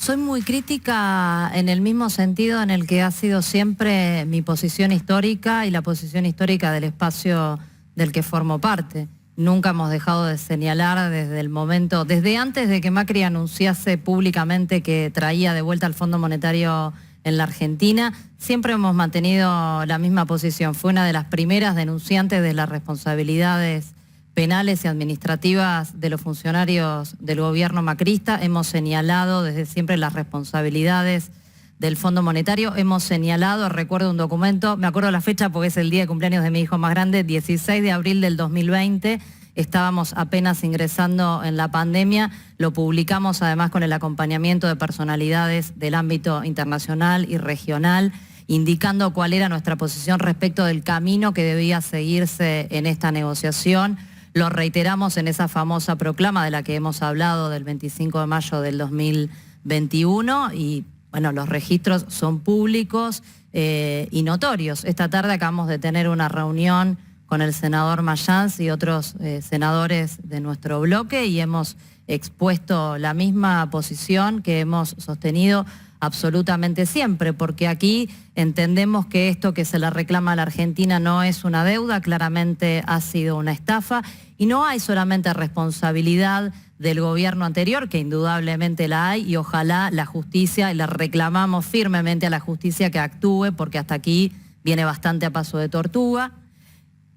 Soy muy crítica en el mismo sentido en el que ha sido siempre mi posición histórica y la posición histórica del espacio del que formo parte. Nunca hemos dejado de señalar desde el momento, desde antes de que Macri anunciase públicamente que traía de vuelta al Fondo Monetario en la Argentina, siempre hemos mantenido la misma posición. Fue una de las primeras denunciantes de las responsabilidades penales y administrativas de los funcionarios del gobierno macrista. Hemos señalado desde siempre las responsabilidades del Fondo Monetario. Hemos señalado, recuerdo un documento, me acuerdo la fecha porque es el día de cumpleaños de mi hijo más grande, 16 de abril del 2020, estábamos apenas ingresando en la pandemia, lo publicamos además con el acompañamiento de personalidades del ámbito internacional y regional, indicando cuál era nuestra posición respecto del camino que debía seguirse en esta negociación. Lo reiteramos en esa famosa proclama de la que hemos hablado del 25 de mayo del 2021 y bueno, los registros son públicos y notorios. Esta tarde acabamos de tener una reunión con el senador Mayans y otros senadores de nuestro bloque y hemos expuesto la misma posición que hemos sostenido absolutamente siempre, porque aquí entendemos que esto que se le reclama a la Argentina no es una deuda, claramente ha sido una estafa y no hay solamente responsabilidad del gobierno anterior, que indudablemente la hay, y ojalá la justicia, y le reclamamos firmemente a la justicia que actúe, porque hasta aquí viene bastante a paso de tortuga.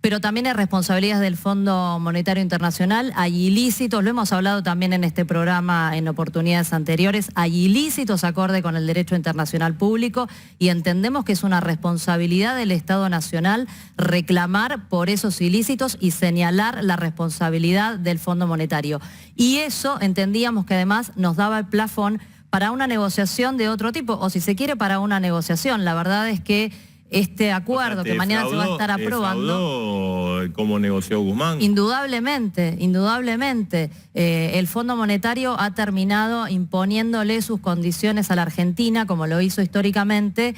Pero también hay responsabilidades del Fondo Monetario Internacional, hay ilícitos, lo hemos hablado también en este programa en oportunidades anteriores, hay ilícitos acorde con el derecho internacional público y entendemos que es una responsabilidad del Estado Nacional reclamar por esos ilícitos y señalar la responsabilidad del Fondo Monetario. Y eso entendíamos que además nos daba el plafón para una negociación de otro tipo, o si se quiere para una negociación. La verdad es que este acuerdo que mañana se va a estar aprobando, ¿cómo negoció Guzmán? Indudablemente, indudablemente. El Fondo Monetario ha terminado imponiéndole sus condiciones a la Argentina, como lo hizo históricamente,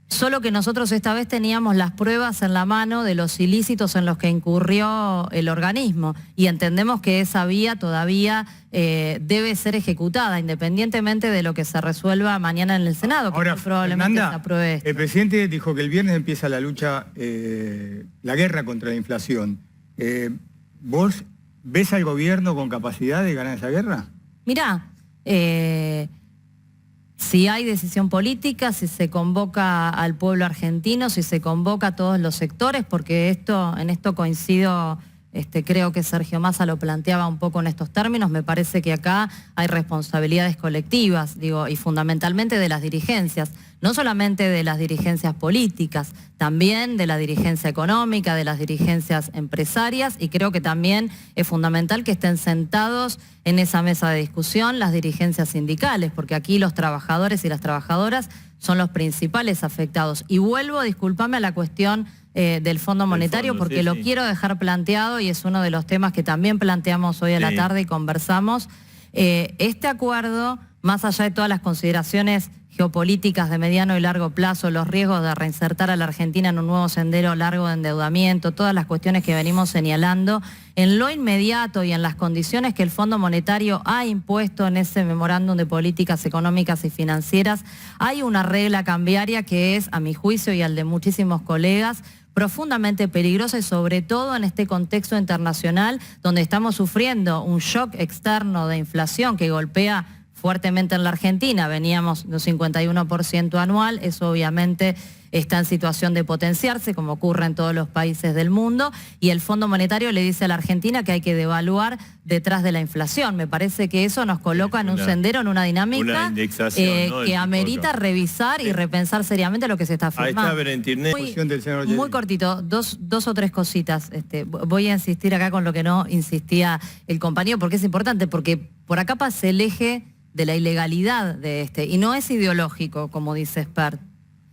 solo que nosotros esta vez teníamos las pruebas en la mano de los ilícitos en los que incurrió el organismo y entendemos que esa vía todavía debe ser ejecutada, independientemente de lo que se resuelva mañana en el Senado, que ahora, probablemente Fernanda, se apruebe esto. El presidente dijo que el viernes empieza la lucha, la guerra contra la inflación. ¿Vos ves al gobierno con capacidad de ganar esa guerra? Mirá, si hay decisión política, si se convoca al pueblo argentino, si se convoca a todos los sectores, porque en esto coincido, creo que Sergio Massa lo planteaba un poco en estos términos, me parece que acá hay responsabilidades colectivas, digo, y fundamentalmente de las dirigencias, no solamente de las dirigencias políticas, también de la dirigencia económica, de las dirigencias empresarias, y creo que también es fundamental que estén sentados en esa mesa de discusión las dirigencias sindicales, porque aquí los trabajadores y las trabajadoras son los principales afectados. Y vuelvo, discúlpame, a la cuestión del Fondo Monetario, porque lo quiero dejar planteado y es uno de los temas que también planteamos hoy a la tarde y conversamos. Este acuerdo, más allá de todas las consideraciones geopolíticas de mediano y largo plazo, los riesgos de reinsertar a la Argentina en un nuevo sendero largo de endeudamiento, todas las cuestiones que venimos señalando, en lo inmediato y en las condiciones que el Fondo Monetario ha impuesto en ese memorándum de políticas económicas y financieras, hay una regla cambiaria que es, a mi juicio y al de muchísimos colegas, profundamente peligrosa y sobre todo en este contexto internacional donde estamos sufriendo un shock externo de inflación que golpea fuertemente en la Argentina, veníamos de un 51% anual, eso obviamente está en situación de potenciarse, como ocurre en todos los países del mundo, y el Fondo Monetario le dice a la Argentina que hay que devaluar detrás de la inflación. Me parece que eso nos coloca en un sendero, en una dinámica ¿no? que amerita revisar y repensar seriamente lo que se está firmando. Muy cortito, dos o tres cositas. Voy a insistir acá con lo que no insistía el compañero, porque es importante, porque por acá pasa el eje de la ilegalidad de y no es ideológico, como dice Spert.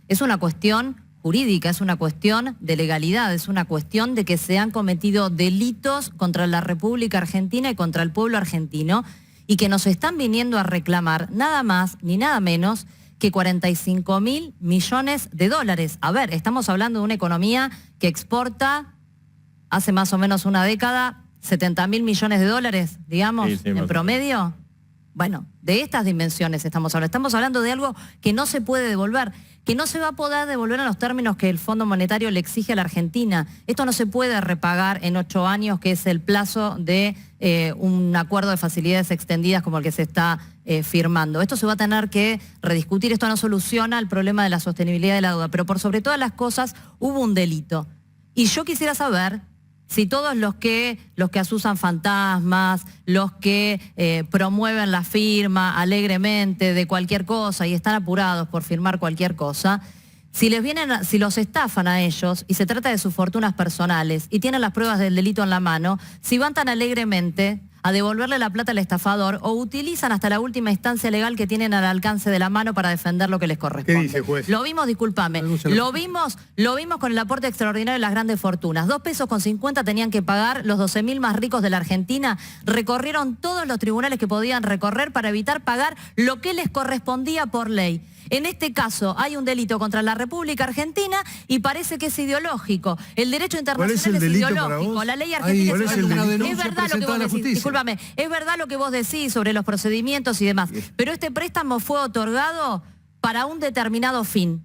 Es una cuestión jurídica, es una cuestión de legalidad, es una cuestión de que se han cometido delitos contra la República Argentina y contra el pueblo argentino y que nos están viniendo a reclamar nada más ni nada menos que 45.000 millones de dólares. A ver, estamos hablando de una economía que exporta hace más o menos una década 70.000 millones de dólares, digamos, en promedio. Bueno, de estas dimensiones estamos hablando. Estamos hablando de algo que no se puede devolver, que no se va a poder devolver en los términos que el Fondo Monetario le exige a la Argentina. Esto no se puede repagar en 8 años, que es el plazo de un acuerdo de facilidades extendidas como el que se está firmando. Esto se va a tener que rediscutir. Esto no soluciona el problema de la sostenibilidad de la deuda, pero por sobre todas las cosas hubo un delito. Y yo quisiera saber si todos los que asusan fantasmas, los que promueven la firma alegremente de cualquier cosa y están apurados por firmar cualquier cosa, si los estafan a ellos y se trata de sus fortunas personales y tienen las pruebas del delito en la mano, si van tan alegremente a devolverle la plata al estafador o utilizan hasta la última instancia legal que tienen al alcance de la mano para defender lo que les corresponde. ¿Qué dice, juez? Lo vimos, discúlpame, lo vimos con el aporte extraordinario de las grandes fortunas. 2,50 pesos tenían que pagar los 12.000 más ricos de la Argentina. Recorrieron todos los tribunales que podían recorrer para evitar pagar lo que les correspondía por ley. En este caso hay un delito contra la República Argentina y parece que es ideológico. El derecho internacional es ideológico. La ley argentina es ideológica. Es verdad lo que vos decís, discúlpame, es verdad lo que vos decís sobre los procedimientos y demás, pero este préstamo fue otorgado para un determinado fin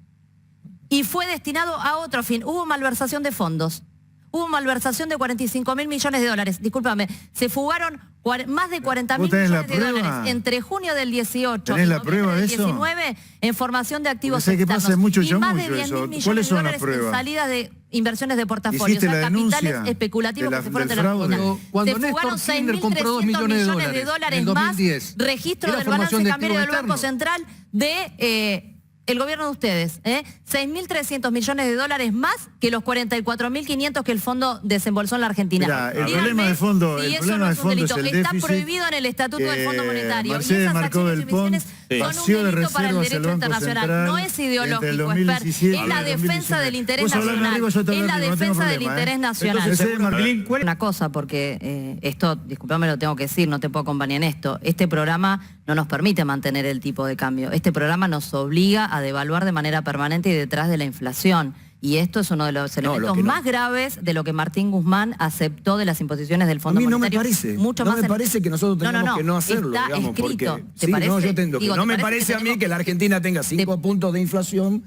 y fue destinado a otro fin. Hubo malversación de fondos. Hubo malversación de 45.000 millones de dólares. Discúlpame, se fugaron más de 40.000 millones de dólares entre junio del 18 y noviembre del 19 en formación de activos externos. Y más de 10.000 millones de dólares en salidas de inversiones de portafolio. O sea, capitales especulativos que se fueron de la Argentina. Se fugaron 6.300 millones de dólares más. Registro del balance cambiario del Banco Central de... el gobierno de ustedes, 6.300 millones de dólares más que los 44.500 que el fondo desembolsó en la Argentina. Mirá, el problema de fondo, si el eso problema no de es un fondo delito, es el está déficit, prohibido en el Estatuto del Fondo Monetario. Mercedes y esas Marcó acciones y del Pont omisiones son vació un de delito para el reservas derecho al Banco internacional. Central No es ideológico, entre el Esper, 2017 es la y el defensa 2019. del interés Vos hablame nacional. arriba, yo te Es hablo la arriba, no tengo defensa del problema, interés nacional. Entonces, Martín, Una cosa, porque esto, disculpame, lo tengo que decir, no te puedo acompañar en esto. Este programa no nos permite mantener el tipo de cambio. Este programa nos obliga a devaluar de manera permanente y detrás de la inflación. Y esto es uno de los elementos más graves de lo que Martín Guzmán aceptó de las imposiciones del Fondo Monetario. A mí no me parece. Mucho no más me parece que nosotros tengamos que no hacerlo, está digamos, escrito. porque ¿Te parece? No, yo entiendo que no me parece a mí que la Argentina tenga 5 puntos de inflación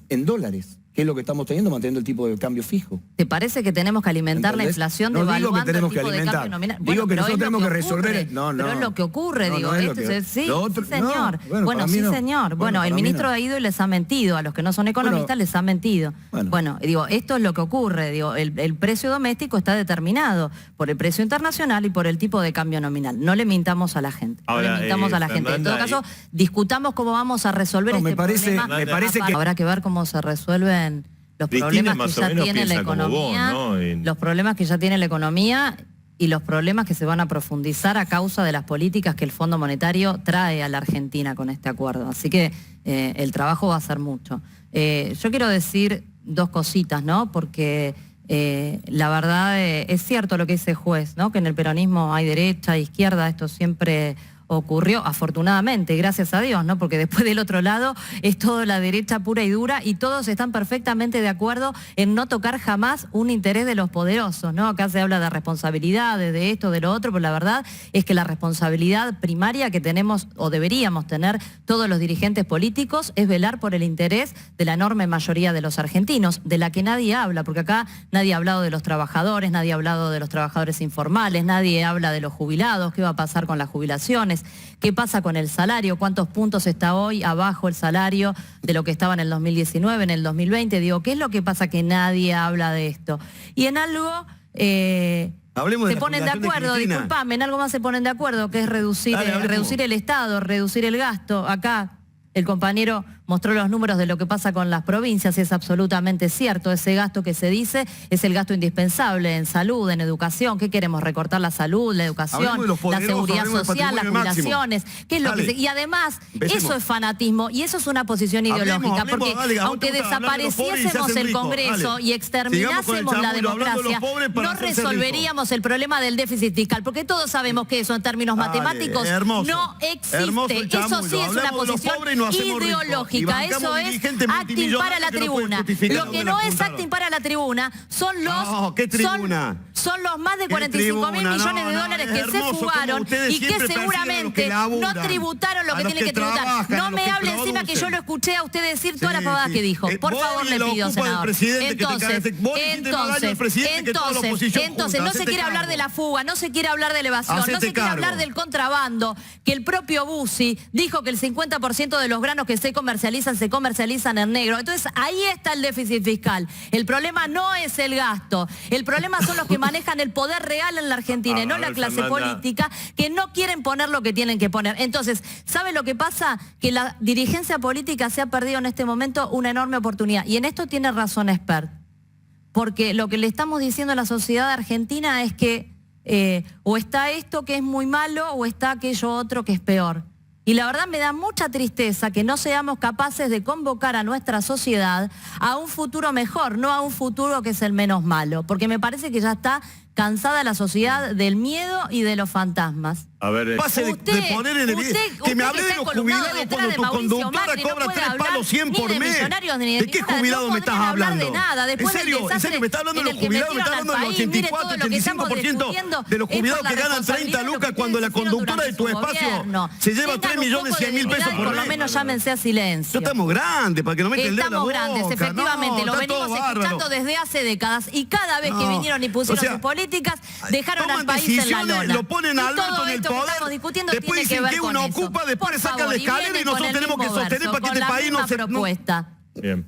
en dólares, que es lo que estamos teniendo, manteniendo el tipo de cambio fijo. ¿Te parece que tenemos que alimentar la inflación devaluando el tipo de cambio nominal? Digo que nosotros tenemos que resolver... Pero es lo que ocurre, digo. Sí, señor. Bueno, sí, señor. Bueno, el ministro ha ido y les ha mentido. A los que no son economistas les ha mentido. Bueno, digo, esto es lo que ocurre. Digo, el precio doméstico está determinado por el precio internacional y por el tipo de cambio nominal. No le mintamos a la gente. Ahora, no le mintamos a la gente. En todo caso, discutamos cómo vamos a resolver este problema. Me parece que... Habrá que ver cómo se resuelven los problemas que ya tiene la economía, los problemas que ya tiene la economía y los problemas que se van a profundizar a causa de las políticas que el Fondo Monetario trae a la Argentina con este acuerdo. Así que el trabajo va a ser mucho. Yo quiero decir 2 cositas, ¿no? Porque la verdad es cierto lo que dice el juez, ¿no? Que en el peronismo hay derecha, izquierda, esto siempre ocurrió, afortunadamente, gracias a Dios, ¿no? Porque después del otro lado es toda la derecha pura y dura y todos están perfectamente de acuerdo en no tocar jamás un interés de los poderosos, ¿no? Acá se habla de responsabilidades, de esto, de lo otro, pero la verdad es que la responsabilidad primaria que tenemos o deberíamos tener todos los dirigentes políticos es velar por el interés de la enorme mayoría de los argentinos, de la que nadie habla, porque acá nadie ha hablado de los trabajadores, nadie ha hablado de los trabajadores informales, nadie habla de los jubilados, qué va a pasar con las jubilaciones, qué pasa con el salario, cuántos puntos está hoy abajo el salario de lo que estaba en el 2019, en el 2020. Digo, ¿qué es lo que pasa que nadie habla de esto? Y en algo se ponen de acuerdo, disculpame, en algo más se ponen de acuerdo, que es reducir el Estado, reducir el gasto. Acá el compañero mostró los números de lo que pasa con las provincias, es absolutamente cierto. Ese gasto que se dice es el gasto indispensable en salud, en educación. ¿Qué queremos? ¿Recortar la salud, la educación, la seguridad social, las jubilaciones? ¿Qué es lo que y además, eso es fanatismo y eso es una posición ideológica, porque aunque desapareciésemos el Congreso y exterminásemos la democracia, no resolveríamos el problema del déficit fiscal, porque todos sabemos que eso en términos matemáticos no existe. Eso sí es una posición nos hacemos ricos. Y ideológica. bancamos Eso es dirigentes acting para la multimillonarios que no pueden tribuna. justificar Lo que dónde no la es juntaron. acting para la tribuna son los... No, ¿qué tribuna? Son los más de ¿Qué 45.000 tribuna? millones de No, dólares es que se hermoso fugaron cómo ustedes y que siempre persiguen a los seguramente que laburan, no tributaron lo a que los tienen que tributar. trabajan, No a los me que hable encima que yo producen. lo escuché a usted decir todas las Sí, pavadas sí. que dijo. Por Vos favor, y le lo pido, ocupa el senador. presidente que te cagaste. Vos le hiciste más daño al presidente que toda la oposición Entonces, junta. no se Hacete quiere hablar cargo. de la fuga, no se quiere hablar de la evasión, no Hacete se quiere cargo. hablar del contrabando, que el propio Bussi dijo que el 50% de los granos que se comercializan en negro. Entonces, ahí está el déficit fiscal. El problema no es el gasto, el problema son los que manejan el poder real en la Argentina y no la clase política, que no quieren poner lo que tienen que poner. Entonces, ¿sabe lo que pasa? Que la dirigencia política se ha perdido en este momento una enorme oportunidad. Y en esto tiene razón Expert. Porque lo que le estamos diciendo a la sociedad argentina es que o está esto que es muy malo o está aquello otro que es peor. Y la verdad me da mucha tristeza que no seamos capaces de convocar a nuestra sociedad a un futuro mejor, no a un futuro que es el menos malo. Porque me parece que ya está cansada la sociedad del miedo y de los fantasmas. A ver, Pase de poner en evidencia que me hable de los jubilados cuando tu conductora cobra 3 palos 100 por mes. ¿De qué jubilado me estás hablando? En serio, me estás hablando de los jubilados, me estás hablando del 84, 85% de los jubilados que ganan 30 lucas cuando la conductora de tu espacio se lleva 3.100.000 pesos por mes. Por lo menos llámense a silencio. Ya estamos grandes, para que no me el dedo en la boca. Estamos grandes, efectivamente, No, lo está todo venimos escuchando bárbaro. desde hace décadas y cada vez que No, vinieron y pusieron o sea, sus políticas, dejaron al toman país en la decisiones, lona. lo ponen a Y Alberto todo en el esto que poder, estamos discutiendo después tiene que dicen ver que con uno eso. ocupa, después Por sacan favor, la y escalera vienen y nosotros con el tenemos que mismo sostener verso, para que con este la país misma no se... propuesta. bien.